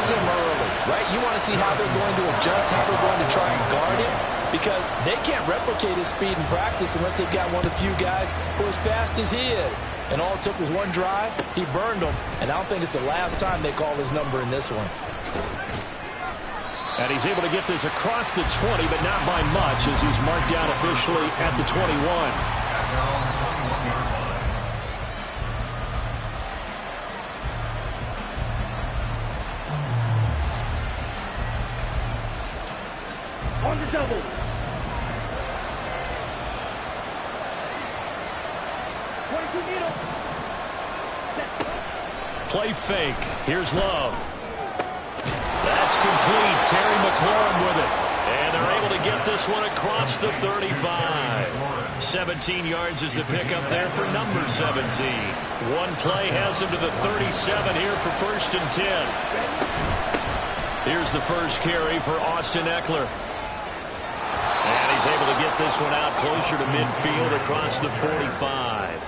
blitz him early, right? You want to see how they're going to adjust, how they're going to try and guard him, because they can't replicate his speed in practice unless they've got one of the few guys who are as fast as he is. And all it took was one drive. He burned them, and I don't think it's the last time they call his number in this one. And he's able to get this across the 20, but not by much, as he's marked down officially at the 21. On the double. Play fake. Here's Love. That's complete. Terry McLaurin with it. And they're able to get this one across the 35. 17 yards is the pickup there for number 17. One play has him to the 37 here for 1st and 10. Here's the first carry for Austin Eckler. And he's able to get this one out closer to midfield across the 45.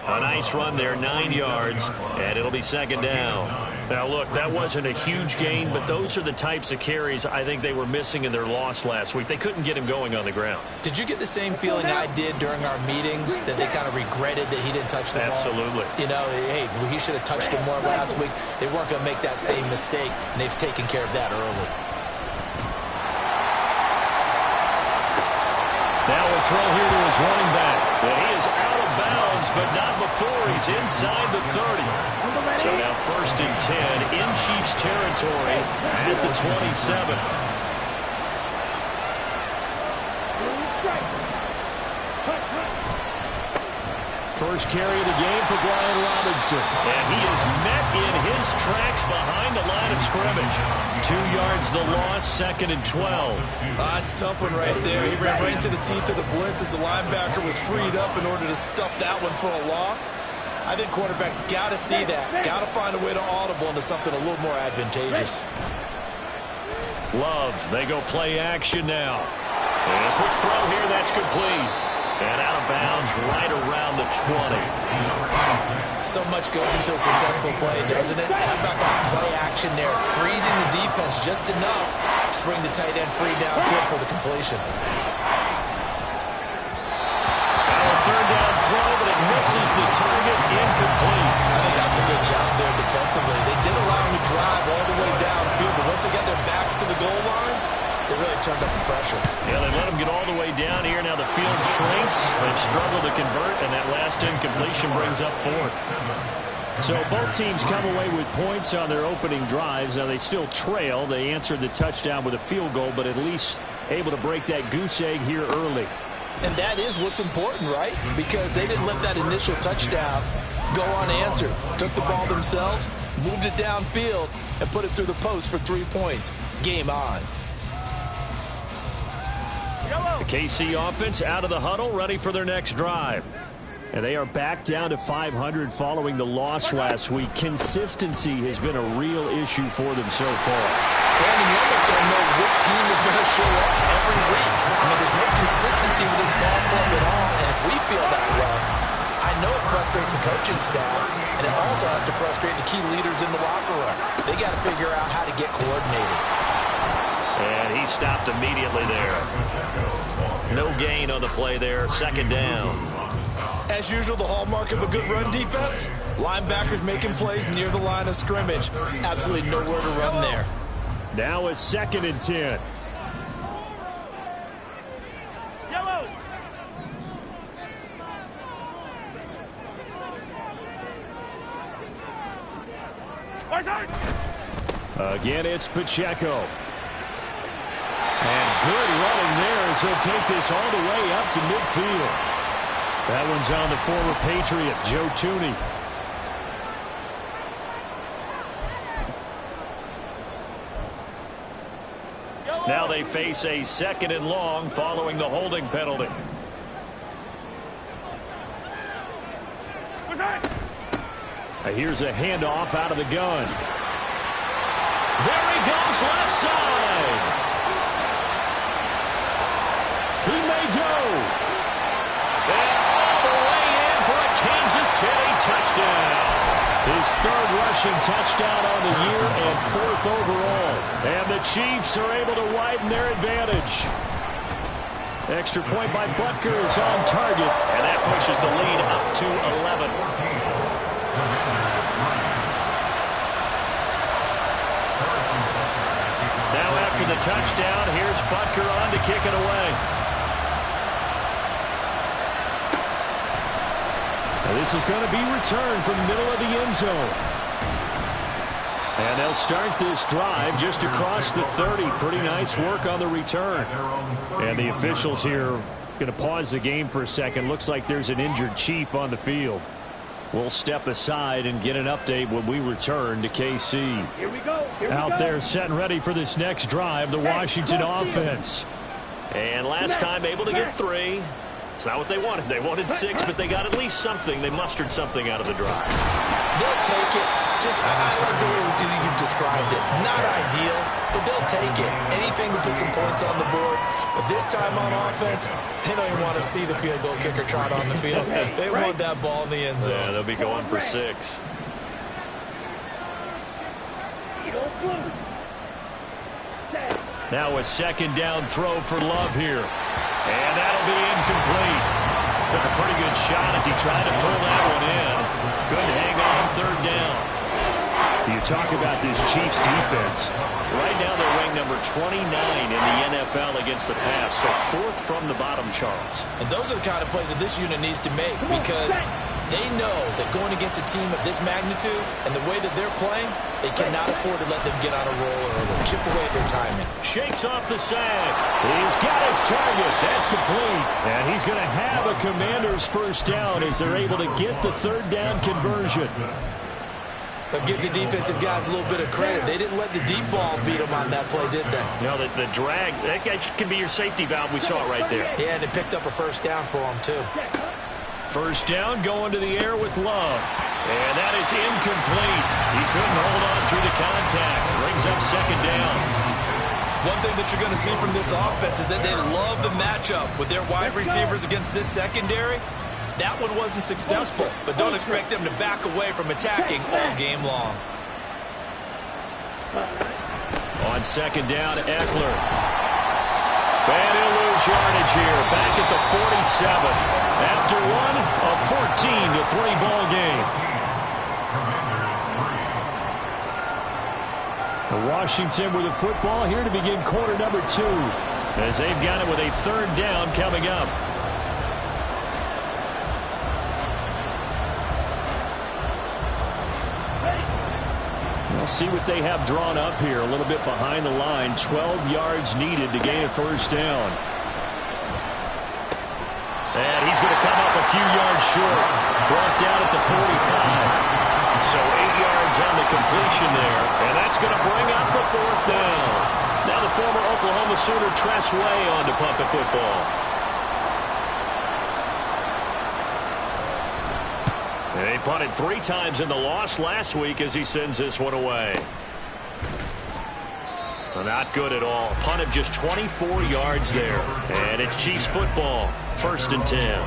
A nice run there, 9 yards, and it'll be 2nd down. Now, look, that wasn't a huge gain, but those are the types of carries I think they were missing in their loss last week. They couldn't get him going on the ground. Did you get the same feeling I did during our meetings, that they kind of regretted that he didn't touch the ball? Absolutely. You know, hey, he should have touched it more last week. They weren't going to make that same mistake, and they've taken care of that early. Now a throw here to his running back. And he is out of bounds, but not before he's inside the 30. So now 1st and 10 in Chiefs territory at the 27. First carry of the game for Brian Robinson. And he is met in his tracks behind the line of scrimmage. 2 yards the loss, 2nd and 12. That's a tough one right there. He ran right into the teeth of the blitz as the linebacker was freed up in order to stuff that one for a loss. I think quarterbacks got to see that. Got to find a way to audible into something a little more advantageous. Love, they go play action now. And a quick throw here, that's complete. And out of bounds right around the 20. So much goes into a successful play, doesn't it? How about that play action there? Freezing the defense just enough to bring the tight end free downfield for the completion. Now a 3rd down throw, but it misses the target, incomplete. I think that's a good job there defensively. They did allow him to drive all the way downfield, but once they got their backs to the goal line, they really turned up the pressure. Yeah, they let him get all the way down here. Now the field shrinks. They've struggled to convert, and that last incompletion brings up 4th. So both teams come away with points on their opening drives. Now they still trail. They answered the touchdown with a field goal, but at least able to break that goose egg here early. And that is what's important, right? Because they didn't let that initial touchdown go unanswered. Took the ball themselves, moved it downfield, and put it through the post for 3 points. Game on. The KC offense out of the huddle, ready for their next drive. And they are back down to 500 following the loss last week. Consistency has been a real issue for them so far. Brandon, you almost don't know what team is going to show up every week. I mean, there's no consistency with this ball club at all, and if we feel that way, I know it frustrates the coaching staff, and it also has to frustrate the key leaders in the locker room. They got to figure out how to get coordinated. And he stopped immediately there. No gain on the play there. 2nd down. As usual, the hallmark of a good run defense, linebackers making plays near the line of scrimmage. Absolutely nowhere to run there. Now a 2nd and 10. Yellow. Again, it's Pacheco. And good running there as he'll take this all the way up to midfield. That one's on the former Patriot, Joe Tooney. Now they face a 2nd and long following the holding penalty. Here's a handoff out of the gun. There he goes, left side. He may go. And all the way in for a Kansas City touchdown. His 3rd rushing touchdown on the year and 4th 4th overall. And the Chiefs are able to widen their advantage. Extra point by Butker is on target. And that pushes the lead up to 11. Now after the touchdown, here's Butker on to kick it away. Now this is going to be returned from the middle of the end zone. And they'll start this drive just across the 30. Pretty nice work on the return. And the officials here going to pause the game for a second. Looks like there's an injured Chief on the field. We'll step aside and get an update when we return to KC. Here we go. Out there set and ready for this next drive, the Washington offense. And last time able to get 3. It's not what they wanted. They wanted 6, but they got at least something. They mustered something out of the drive. They'll take it. I like the way you've described it. Not ideal, but they'll take it. Anything to put some points on the board. But this time on offense, they don't even want to see the field goal kicker trot on the field. They want that ball in the end zone. Yeah, they'll be going for 6. Now a second down throw for Love here. And that'll be incomplete. Took a pretty good shot as he tried to pull that one in. Couldn't hang on 3rd down. You talk about this Chiefs defense. Right now they're ranked number 29 in the NFL against the pass. So 4th from the bottom, Charles. And those are the kind of plays that this unit needs to make because they know that going against a team of this magnitude and the way that they're playing, they cannot afford to let them get on a roll early. Chip away at their timing. Shakes off the sack. He's got his target. That's complete. And he's going to have a Commander's first down as they're able to get the 3rd down conversion. They'll give the defensive guys a little bit of credit. They didn't let the deep ball beat them on that play, did they? No, the drag, that can be your safety valve. We saw it right there. Yeah, and it picked up a first down for them, too. First down going to the air with Love. And that is incomplete. He couldn't hold on through the contact. Brings up 2nd down. One thing that you're going to see from this offense is that they love the matchup with their wide receivers against this secondary. That one wasn't successful, but don't expect them to back away from attacking all game long. On 2nd down, Eckler. And he'll lose yardage here. Back at the 47. After one, a 14-3 ball game. Washington with the football here to begin quarter number 2. As they've got it with a 3rd down coming up. We'll see what they have drawn up here. A little bit behind the line. 12 yards needed to gain a first down. And he's going to come up a few yards short. Brought down at the 45. So 8 yards on the completion there. And that's going to bring up the 4th down. Now the former Oklahoma Sooner Tress Way on to punt the football. They punted 3 times in the loss last week as he sends this one away. Not good at all. Punt of just 24 yards there. And it's Chiefs football. 1st and 10.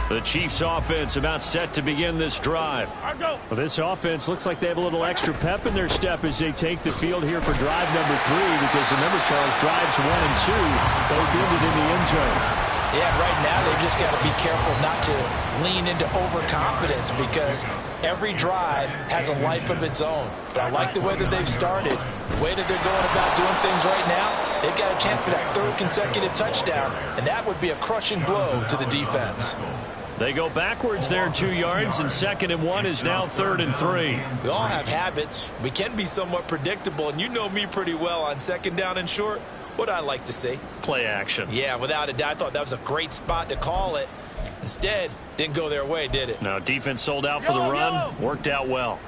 The Chiefs offense about set to begin this drive. Well, this offense looks like they have a little extra pep in their step as they take the field here for drive number 3 because remember, Charles, drives 1 and 2 both ended in the end zone. Yeah, right now they've just got to be careful not to lean into overconfidence because every drive has a life of its own. But I like the way that they've started, the way that they're going about doing things right now. They've got a chance for that 3rd consecutive touchdown, and that would be a crushing blow to the defense. They go backwards there 2 yards, and 2nd and 1 is now 3rd and 3. We all have habits. We can be somewhat predictable, and you know me pretty well on 2nd down and short. What I like to see. Play action. Yeah, without a doubt. I thought that was a great spot to call it. Instead, didn't go their way, did it? No, defense sold out for the run. Worked out well.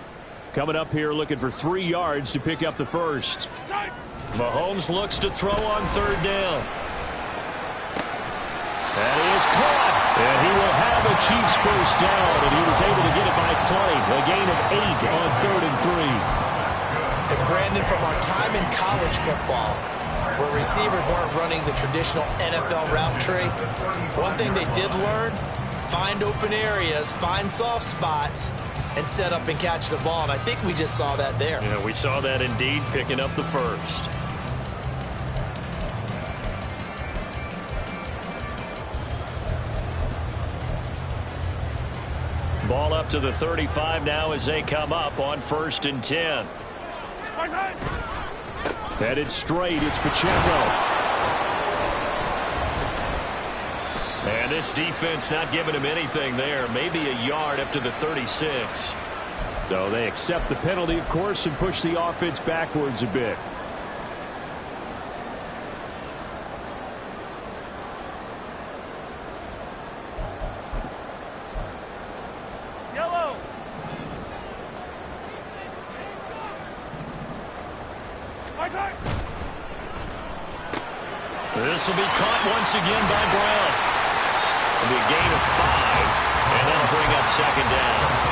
Coming up here looking for 3 yards to pick up the first. Mahomes looks to throw on 3rd down. And he is caught. And he will have a Chiefs first down. And he was able to get it by play. A gain of 8 on 3rd and 3. And Brandon, from our time in college football, where receivers weren't running the traditional NFL route tree, one thing they did learn find open areas, find soft spots, and set up and catch the ball. And I think we just saw that there. Yeah, we saw that indeed, picking up the first. Ball up to the 35 now as they come up on 1st and 10. Headed straight, it's Pacheco. And this defense not giving him anything there. Maybe a yard up to the 36. So they accept the penalty, of course, and push the offense backwards a bit. Yellow. This will be caught once again by Brown. It'll be a gain of 5, and that'll bring up 2nd down.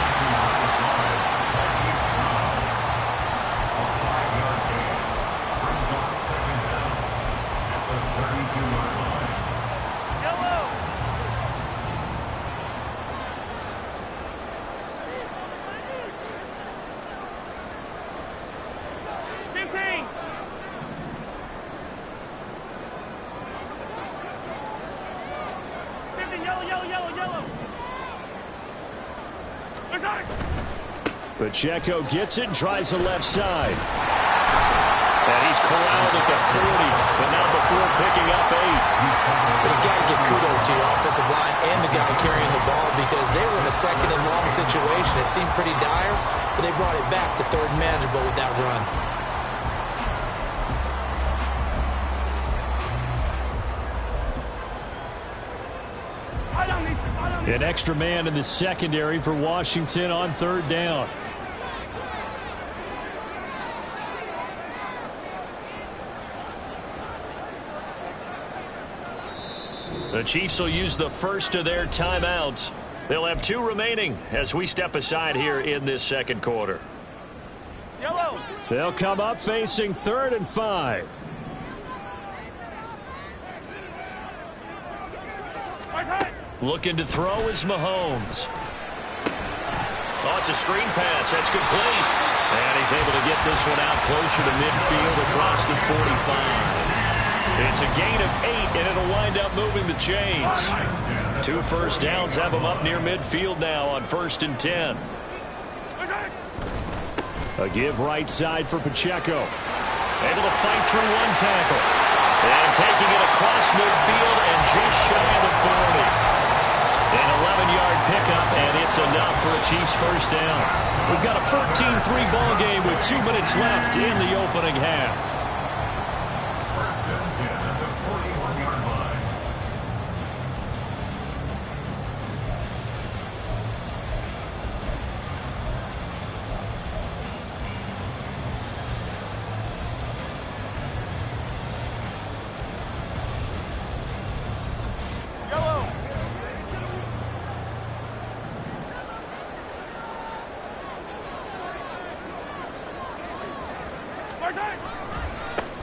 Pacheco gets it and tries the left side. And he's corralled at the 40, but now before picking up 8. But you got to give kudos to your offensive line and the guy carrying the ball because they were in a 2nd and long situation. It seemed pretty dire, but they brought it back to 3rd manageable with that run. An extra man in the secondary for Washington on 3rd down. The Chiefs will use the first of their timeouts. They'll have 2 remaining as we step aside here in this 2nd quarter. Yellow. They'll come up facing 3rd and 5. Looking to throw is Mahomes. Oh, it's a screen pass. That's complete. And he's able to get this one out closer to midfield across the 45. It's a gain of 8, and it'll wind up moving the chains. 2 first downs have them up near midfield now on 1st and 10. A give right side for Pacheco. Able to fight through 1 tackle. And taking it across midfield and just shy of the 40. An 11-yard pickup, and it's enough for a Chiefs first down. We've got a 14-3 ball game with 2 minutes left in the opening half.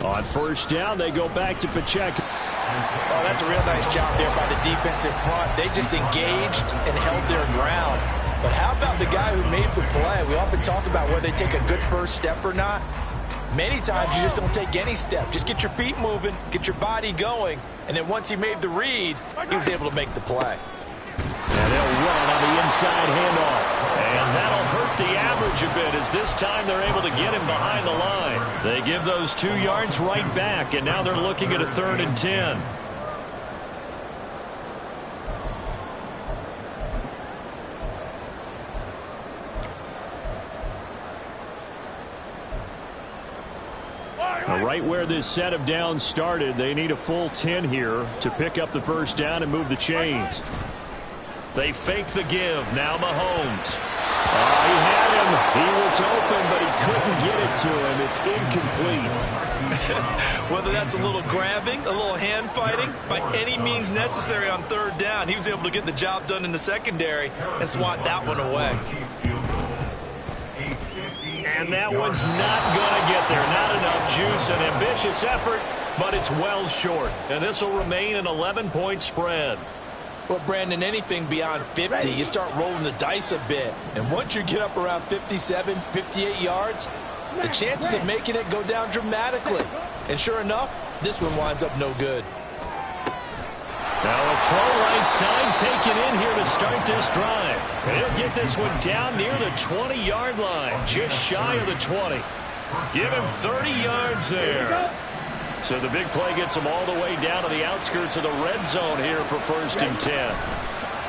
On 1st down, they go back to Pacheco. Oh, that's a real nice job there by the defense in front. They just engaged and held their ground. But how about the guy who made the play? We often talk about whether they take a good first step or not. Many times you just don't take any step. Just get your feet moving, get your body going, and then once he made the read, he was able to make the play. And they'll run on the inside handoff. And that'll hurt the average a bit as this time they're able to get him behind the line. They give those 2 yards right back, and now they're looking at a 3rd and 10. Right where this set of downs started, they need a full 10 here to pick up the first down and move the chains. They fake the give. Now Mahomes. He had him. He was open, but he couldn't get it to him. It's incomplete. Whether that's a little grabbing, a little hand fighting, by any means necessary on 3rd down, he was able to get the job done in the secondary and swat that one away. And that one's not going to get there. Not enough juice. An ambitious effort, but it's well short. And this will remain an 11-point spread. Well, Brandon, anything beyond 50, you start rolling the dice a bit. And once you get up around 57, 58 yards, the chances of making it go down dramatically. And sure enough, this one winds up no good. Now a throw right side taken in here to start this drive. And he'll get this one down near the 20-yard line, just shy of the 20. Give him 30 yards there. So the big play gets him all the way down to the outskirts of the red zone here for 1st and 10.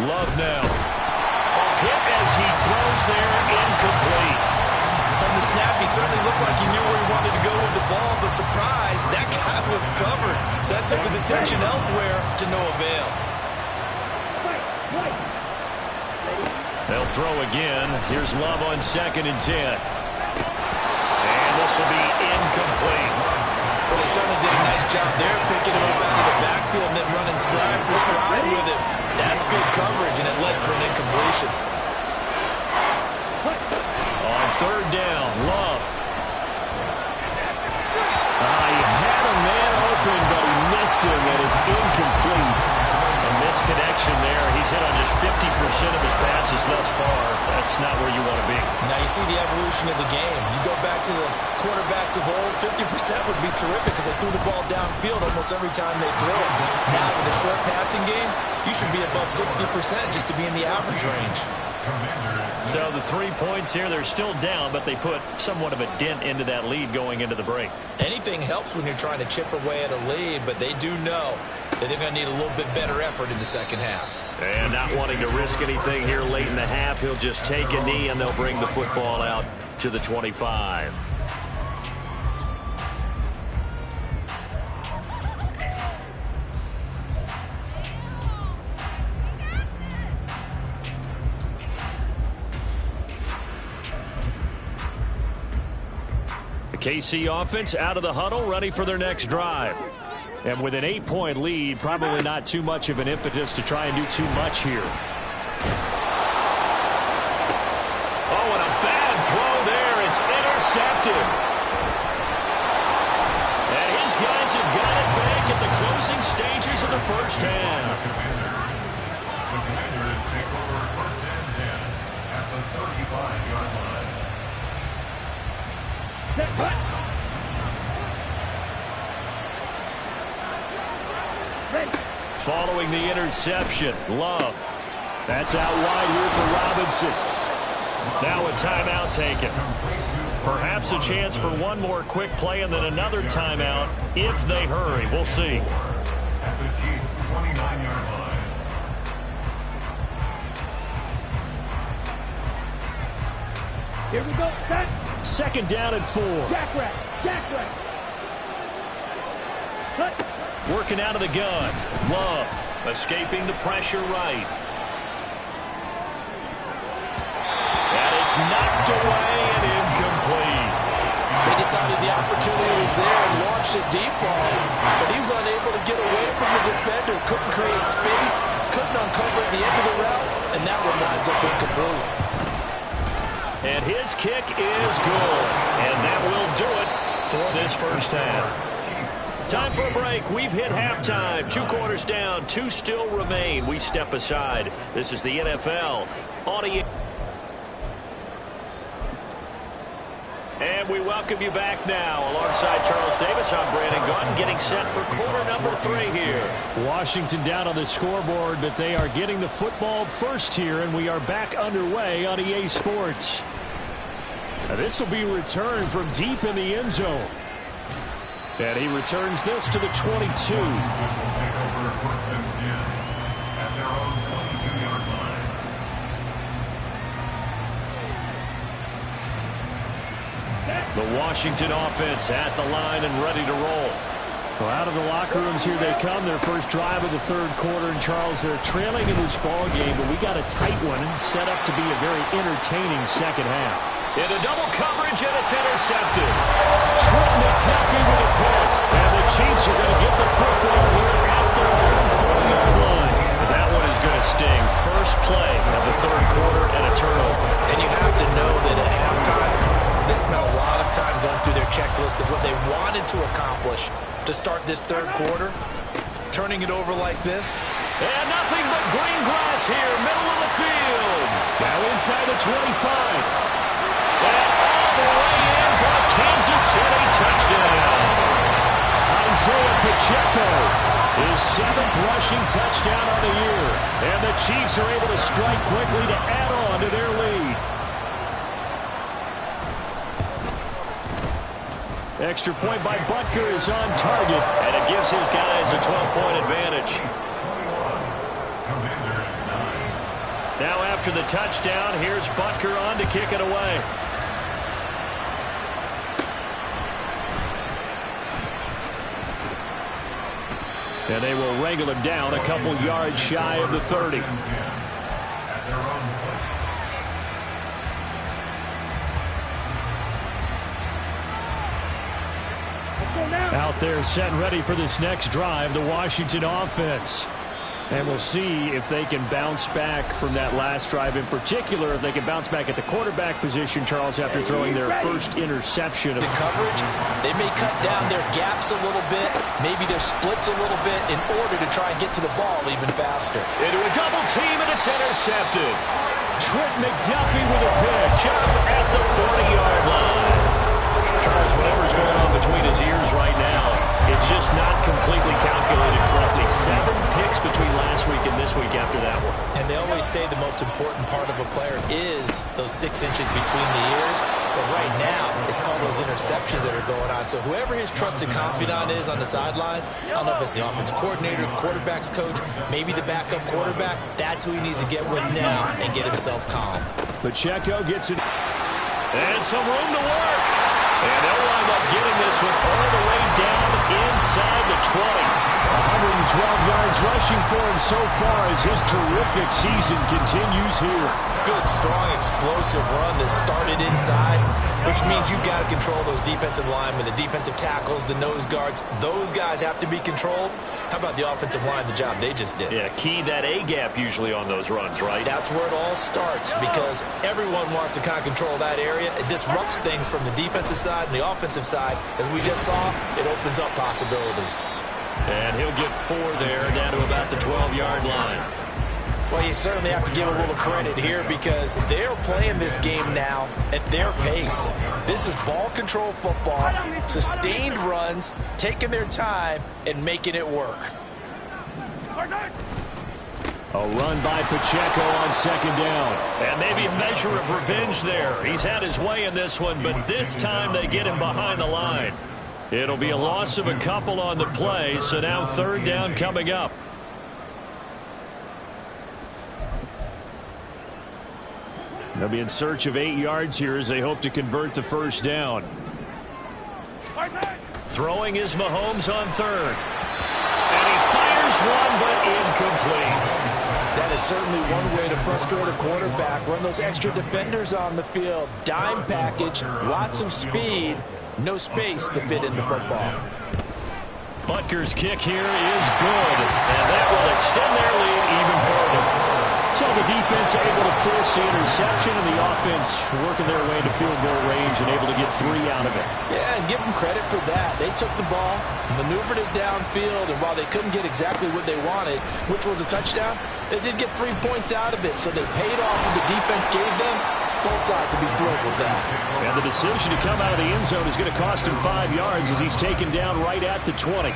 Love now. A hit as he throws there, incomplete. From the snap, he certainly looked like he knew where he wanted to go with the ball, but surprise, that guy was covered. So that took his attention elsewhere to no avail. They'll throw again. Here's Love on 2nd and 10. And this will be incomplete. Well, they certainly did a nice job there, picking him up out of the backfield and then running stride for stride with it. That's good coverage, and it led to an incompletion. On 3rd down, Love. He had a man open, but he missed him, and it's incomplete. A misconnection there. He's hit on just 50% of his passes thus far. That's not where you want to be. Now you see the evolution of the game. You go back to the quarterbacks of old, 50% would be terrific because they threw the ball downfield almost every time they throw it. Now with a short passing game, you should be above 60% just to be in the average range. So the 3 points here, they're still down, but they put somewhat of a dent into that lead going into the break. Anything helps when you're trying to chip away at a lead, but they do know that they're going to need a little bit better effort in the second half. And not wanting to risk anything here late in the half, he'll just take a knee and they'll bring the football out to the 25. KC offense out of the huddle, ready for their next drive. And with an 8-point lead, probably not too much of an impetus to try and do too much here. Oh, and a bad throw there. It's intercepted. And his guys have got it back at the closing stages of the first half. The Commanders take over 1st and 10 at the 35-yard line. Following the interception, Love. That's out wide here for Robinson. Now a timeout taken. Perhaps a chance for one more quick play and then another timeout if they hurry. We'll see. At the Chiefs 29-yard line. Here we go. Set. 2nd down and 4. Jackrack. Jackrack. Cut. Working out of the gun. Love escaping the pressure right. And it's knocked away and incomplete. They decided the opportunity was there and launched a deep ball, but he was unable to get away from the defender, couldn't create space, couldn't uncover at the end of the route, and that one winds up incomplete. And his kick is good. And that will do it for this first half. Time for a break. We've hit halftime. 2 quarters down. 2 still remain. We step aside. This is the NFL on EA. And we welcome you back now. Alongside Charles Davis, I'm Brandon Gaudin, getting set for quarter number 3 here. Washington down on the scoreboard, but they are getting the football first here, and we are back underway on EA Sports. Now this will be returned from deep in the end zone. And he returns this to the 22. Take over 1st and 10 at their own 22-yard line. The Washington offense at the line and ready to roll. Well, out of the locker rooms here they come. Their first drive of the 3rd quarter. And Charles, they're trailing in this ball game, but we got a tight one set up to be a very entertaining second half. Into double coverage, and it's intercepted. Trent McDuffie with a pick. And the Chiefs are going to get the football here at their own 40-yard line. And that one is going to sting. First play of the 3rd quarter and a turnover. And you have to know that at halftime, they spent a lot of time going through their checklist of what they wanted to accomplish to start this 3rd quarter. Turning it over like this, And nothing but green grass here, middle of the field. Now inside the 25. And all the way in for a Kansas City touchdown. Isaiah Pacheco, his 7th rushing touchdown on the year. And the Chiefs are able to strike quickly to add on to their lead. Extra point by Butker is on target, and it gives his guys a 12-point advantage. Now after the touchdown, here's Butker on to kick it away. And they will wrangle him down a couple yards shy of the 30. Out there set and ready for this next drive, the Washington offense. And we'll see if they can bounce back from that last drive. In particular, if they can bounce back at the quarterback position, Charles, after throwing their first interception. The coverage, they may cut down their gaps a little bit, maybe their splits a little bit in order to try and get to the ball even faster. Into a double team, and it's intercepted. Trent McDuffie with a pitch up at the 40-yard line. Charles, whatever's going on between his ears right now, it's just not completely calculated correctly. 7 picks between last week and this week after that one. And they always say the most important part of a player is those 6 inches between the ears. But right now, it's all those interceptions that are going on. So whoever his trusted confidant is on the sidelines, I don't know if it's the offensive coordinator, the quarterback's coach, maybe the backup quarterback, that's who he needs to get with now and get himself calm. Pacheco gets it. And some room to work. And they'll wind up getting this one all the way down inside the 20. 112 yards rushing for him so far as his terrific season continues here. Good, strong, explosive run that started inside, which means you've got to control those defensive linemen, the defensive tackles, the nose guards. Those guys have to be controlled. How about the offensive line, the job they just did? Yeah, key that A-gap usually on those runs, right? That's where it all starts because everyone wants to kind of control that area. It disrupts things from the defensive side and the offensive side. As we just saw, it opens up possibilities. And he'll get 4 there, down to about the 12-yard line. Well, you certainly have to give a little credit here because they're playing this game now at their pace. This is ball control football, sustained runs, taking their time, and making it work. A run by Pacheco on second down. And maybe a measure of revenge there. He's had his way in this one, but this time they get him behind the line. It'll be a loss of a couple on the play, so now 3rd down coming up. They'll be in search of 8 yards here as they hope to convert the first down. Throwing is Mahomes on 3rd. And he fires one, but incomplete. That is certainly one way to frustrate a quarterback. Run those extra defenders on the field. Dime package, lots of speed, no space to fit in the football. Butker's kick here is good, and that will extend their lead even further. So the defense able to force the interception, and the offense working their way to field goal range and able to get 3 out of it. Yeah, and give them credit for that. They took the ball, maneuvered it downfield, and while they couldn't get exactly what they wanted, which was a touchdown, they did get 3 points out of it. So they paid off what the defense gave them. Both sides to be thrilled with that. And the decision to come out of the end zone is going to cost him 5 yards as he's taken down right at the 20.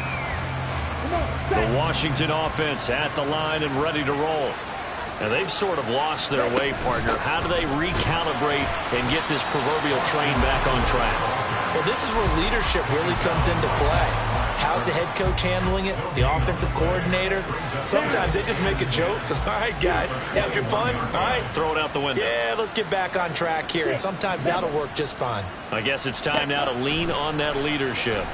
The Washington offense at the line and ready to roll. And they've sort of lost their way, partner. How do they recalibrate and get this proverbial train back on track? Well, this is where leadership really comes into play. How's the head coach handling it? The offensive coordinator? Sometimes they just make a joke. All right, guys, have your fun. All right. Throw it out the window. Yeah, let's get back on track here. And sometimes that'll work just fine. I guess it's time now to lean on that leadership.